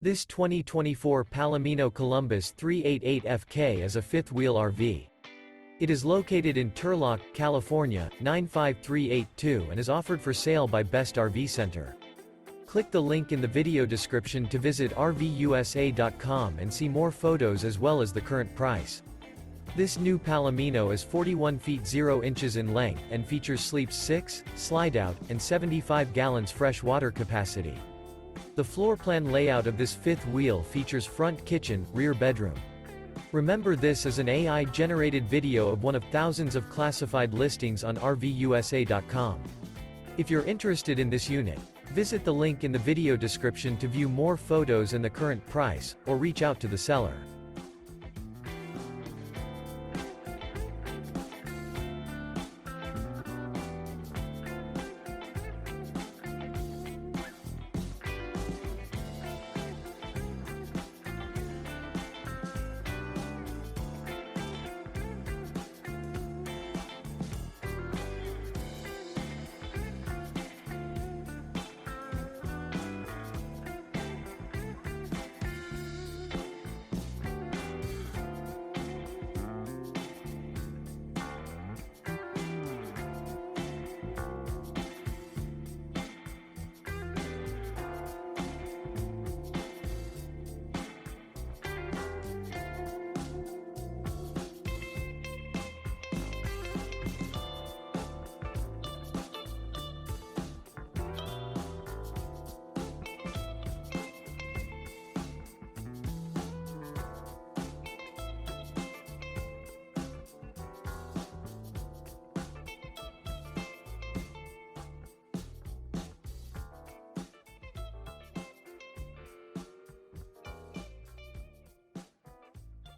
This 2024 Palomino Columbus 388FK is a fifth-wheel RV. It is located in Turlock, California, 95382 and is offered for sale by Best RV Center. Click the link in the video description to visit RVUSA.com and see more photos as well as the current price. This new Palomino is 41 feet 0 inches in length and features sleeps 6, slide-out, and 75 gallons fresh water capacity. The floor plan layout of this fifth wheel features front kitchen, rear bedroom. Remember, this is an AI-generated video of one of thousands of classified listings on RVUSA.com. If you're interested in this unit, visit the link in the video description to view more photos and the current price, or reach out to the seller.